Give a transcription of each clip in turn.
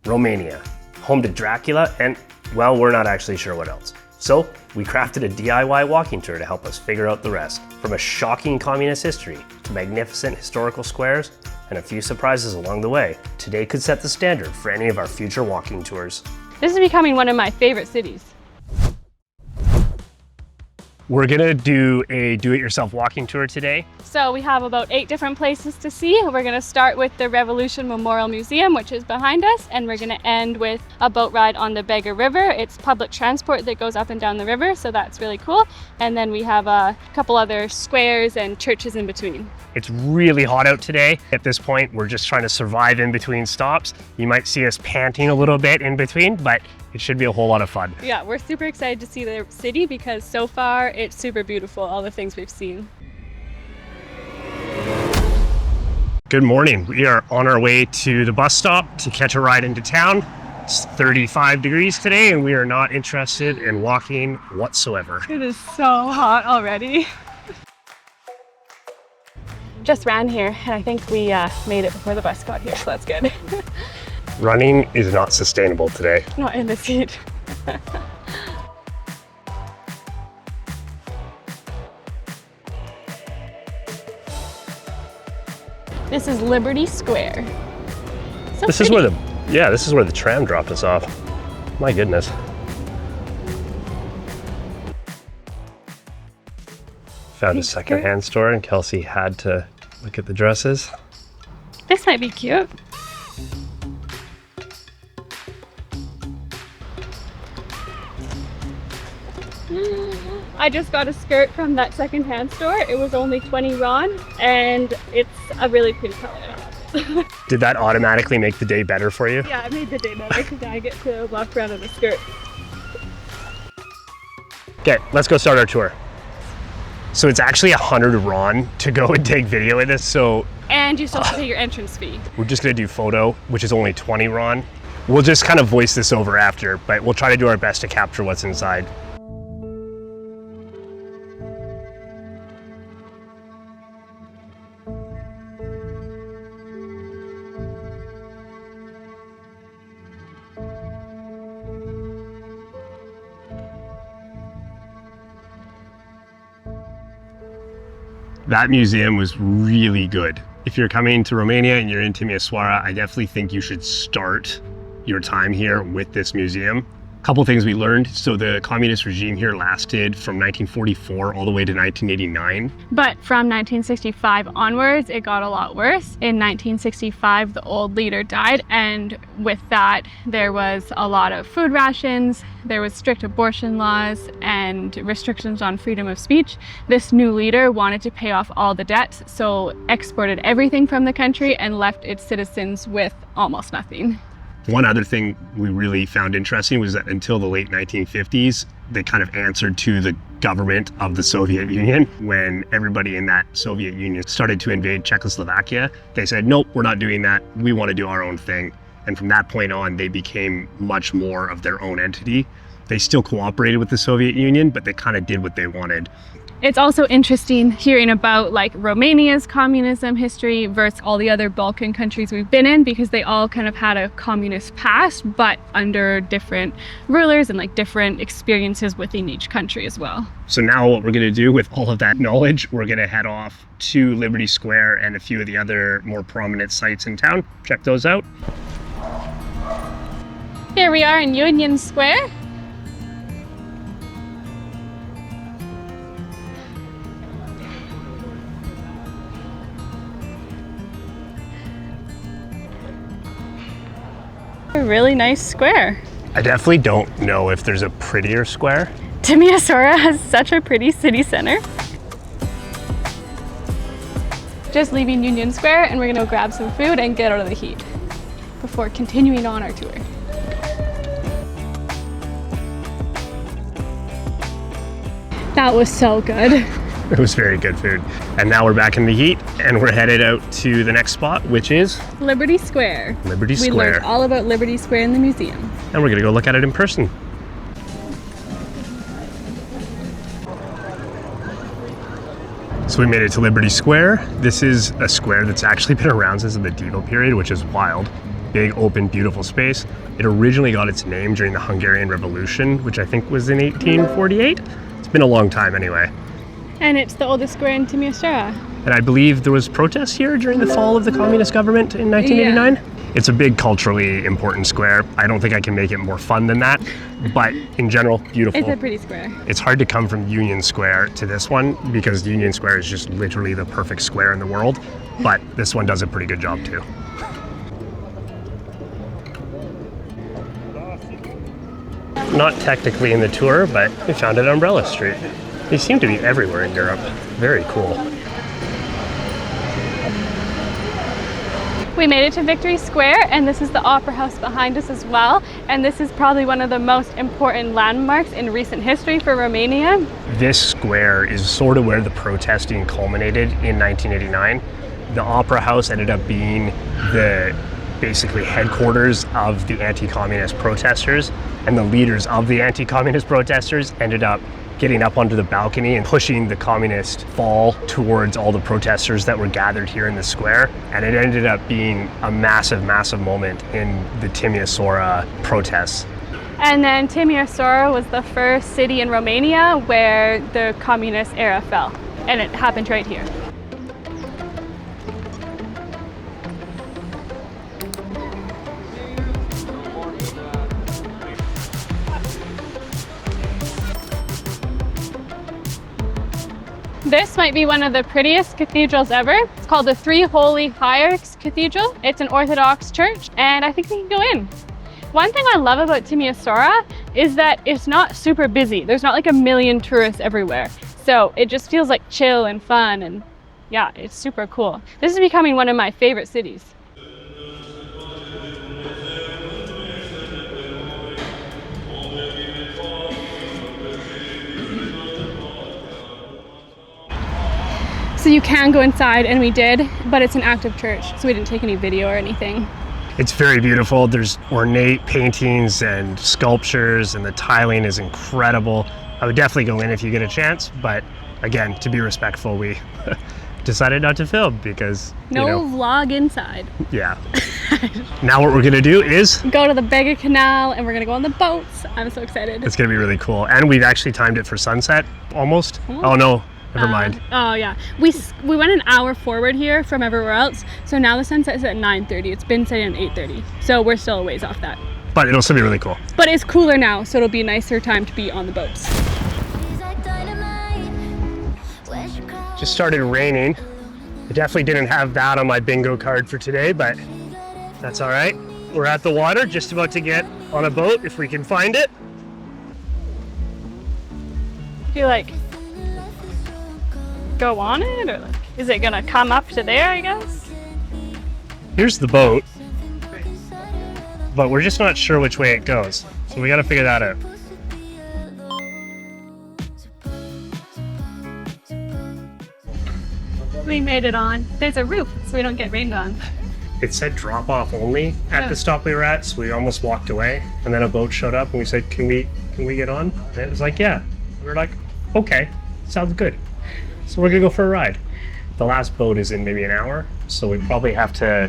Romania, home to Dracula and, well, we're not actually sure what else. So we crafted a DIY walking tour to help us figure out the rest. From a shocking communist history to magnificent historical squares and a few surprises along the way, today could set the standard for any of our future walking tours. This is becoming one of my favorite cities. We're gonna do a do-it-yourself walking tour today. So we have about 8 different places to see. We're gonna start with the Revolution Memorial Museum, which is behind us, and we're gonna end with a boat ride on the Bega River. It's public transport that goes up and down the river, so that's really cool. And then we have a couple other squares and churches in between. It's really hot out today. At this point, we're just trying to survive in between stops. You might see us panting a little bit in between, but it should be a whole lot of fun. Yeah, we're super excited to see the city because so far it's super beautiful, all the things we've seen. Good morning. We are on our way to the bus stop to catch a ride into town. It's 35 degrees today and we are not interested in walking whatsoever. It is so hot already. Just ran here and I think we made it before the bus got here, so that's good. Running is not sustainable today. Not in this heat. This is Liberty Square. So this is where the tram dropped us off. My goodness. Found a secondhand store and Kelsey had to look at the dresses. This might be cute. I just got a skirt from that secondhand store. It was only 20 RON and it's a really pretty color. Did that automatically make the day better for you? Yeah, it made the day better because I get to walk around in a skirt. Okay, let's go start our tour. So it's actually 100 RON to go and take video of this, so... And you still have to pay your entrance fee. We're just gonna do photo, which is only 20 RON. We'll just kind of voice this over after, but we'll try to do our best to capture what's inside. That museum was really good. If you're coming to Romania and you're in Timisoara, I definitely think you should start your time here with this museum. A couple things we learned. So the communist regime here lasted from 1944 all the way to 1989. But from 1965 onwards, it got a lot worse. In 1965, the old leader died, and with that, there was a lot of food rations, there was strict abortion laws, and restrictions on freedom of speech. This new leader wanted to pay off all the debts, so exported everything from the country and left its citizens with almost nothing. One other thing we really found interesting was that until the late 1950s, they kind of answered to the government of the Soviet Union. When everybody in that Soviet Union started to invade Czechoslovakia, they said, nope, we're not doing that. We want to do our own thing. And from that point on, they became much more of their own entity. They still cooperated with the Soviet Union, but they kind of did what they wanted. It's also interesting hearing about like Romania's communism history versus all the other Balkan countries we've been in, because they all kind of had a communist past, but under different rulers and like different experiences within each country as well. So now what we're going to do with all of that knowledge, we're going to head off to Liberty Square and a few of the other more prominent sites in town. Check those out. Here we are in Union Square. A really nice square. I definitely don't know if there's a prettier square. Timisoara has such a pretty city center. Just leaving Union Square and we're gonna go grab some food and get out of the heat before continuing on our tour. That was so good. It was very good food. And now we're back in the heat and we're headed out to the next spot, which is Liberty Square. Liberty Square. We learned all about Liberty Square in the museum. And we're gonna go look at it in person. So we made it to Liberty Square. This is a square that's actually been around since the medieval period, which is wild. big, open, beautiful space. It originally got its name during the Hungarian Revolution, which I think was in 1848. It's been a long time anyway. And it's the oldest square in Timisoara. And I believe there was protests here during the fall of the communist government in 1989. Yeah. It's a big culturally important square. I don't think I can make it more fun than that, but in general, beautiful. It's a pretty square. It's hard to come from Union Square to this one because Union Square is just literally the perfect square in the world, but this one does a pretty good job too. Not technically in the tour, but we found it on Umbrella Street. They seem to be everywhere in Europe. Very cool. We made it to Victory Square, and this is the Opera House behind us as well. And this is probably one of the most important landmarks in recent history for Romania. This square is sort of where the protesting culminated in 1989. The Opera House ended up being the basically headquarters of the anti-communist protesters, and the leaders of the anti-communist protesters ended up getting up onto the balcony and pushing the communist fall towards all the protesters that were gathered here in the square. And it ended up being a massive, massive moment in the Timisoara protests. And then Timisoara was the first city in Romania where the communist era fell. And it happened right here. This might be one of the prettiest cathedrals ever. It's called the Three Holy Hierarchs Cathedral. It's an Orthodox church, and I think we can go in. One thing I love about Timisoara is that it's not super busy. There's not like a million tourists everywhere. So it just feels like chill and fun, and yeah, it's super cool. This is becoming one of my favorite cities. So you can go inside, and we did, but it's an active church, so we didn't take any video or anything. It's very beautiful. There's ornate paintings and sculptures, and the tiling is incredible. I would definitely go in if you get a chance, but again, to be respectful, we decided not to film because, no vlog inside. Yeah. Now what we're gonna do is go to the Bega Canal, and we're gonna go on the boats. I'm so excited. It's gonna be really cool. And we've actually timed it for sunset, almost. Oh no. Never mind. Oh yeah, we went an hour forward here from everywhere else, so now the sunset is at 9:30. It's been setting at 8:30, so we're still a ways off that. But it'll still be really cool. But it's cooler now, so it'll be a nicer time to be on the boats. Just started raining. I definitely didn't have that on my bingo card for today, but that's all right. We're at the water, just about to get on a boat if we can find it. Do you like go on it, or like, is it gonna come up to there, I guess? Here's the boat, but we're just not sure which way it goes, so we gotta figure that out. We made it on. There's a roof, so we don't get rained on. It said drop off only at the stop we were at, so we almost walked away, and then a boat showed up and we said, can we get on? And it was like, yeah. We were like, okay, sounds good. So we're gonna go for a ride. The last boat is in maybe an hour, so we probably have to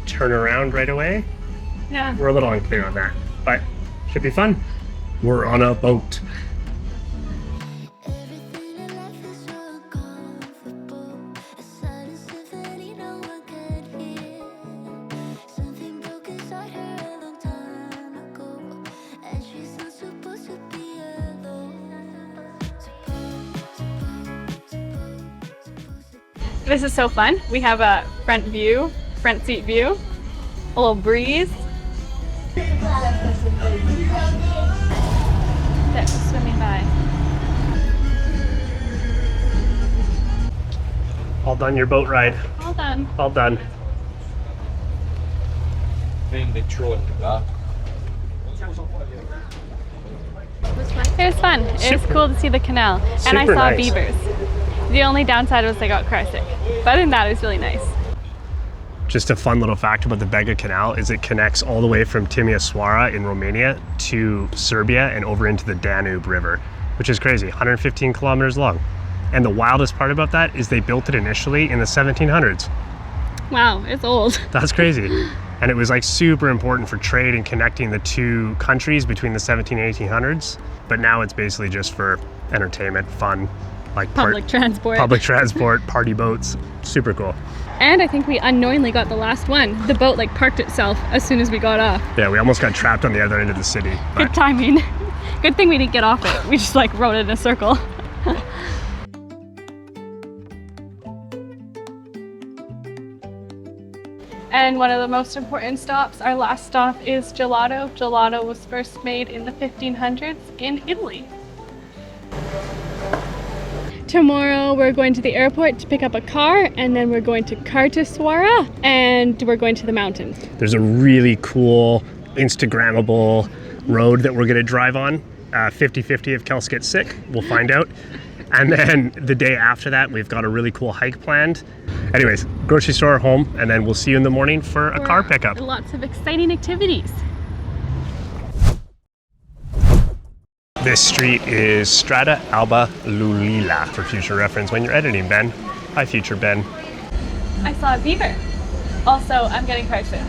turn around right away. Yeah. We're a little unclear on that, but should be fun. We're on a boat. This is so fun. We have a front seat view, a little breeze. That's swimming by. All done your boat ride. All done. All done. It was fun. It was cool to see the canal. And I saw nice. beavers. The only downside was they got car sick. But other than that, it was really nice. Just a fun little fact about the Bega Canal is it connects all the way from Timisoara in Romania to Serbia and over into the Danube River, which is crazy, 115 kilometers long. And the wildest part about that is they built it initially in the 1700s. Wow, it's old. That's crazy. And it was like super important for trade and connecting the two countries between the 17 and 1800s. But now it's basically just for entertainment, fun, like Public transport. Public transport, party boats, super cool. And I think we unknowingly got the last one. The boat like parked itself as soon as we got off. Yeah, we almost got trapped on the other end of the city. Good timing. Good thing we didn't get off it. We just like rode it in a circle. And one of the most important stops, our last stop, is Gelato. Gelato was first made in the 1500s in Italy. Tomorrow we're going to the airport to pick up a car, and then we're going to Timisoara, and we're going to the mountains. There's a really cool Instagrammable road that we're gonna drive on. 50-50 if Kels gets sick, we'll find out. And then the day after that, we've got a really cool hike planned. Anyways, grocery store, home, and then we'll see you in the morning for a car pickup. Lots of exciting activities. This street is Strada Alba Lulila for future reference when you're editing, Ben. Hi, future Ben. I saw a beaver. Also, I'm getting car soon.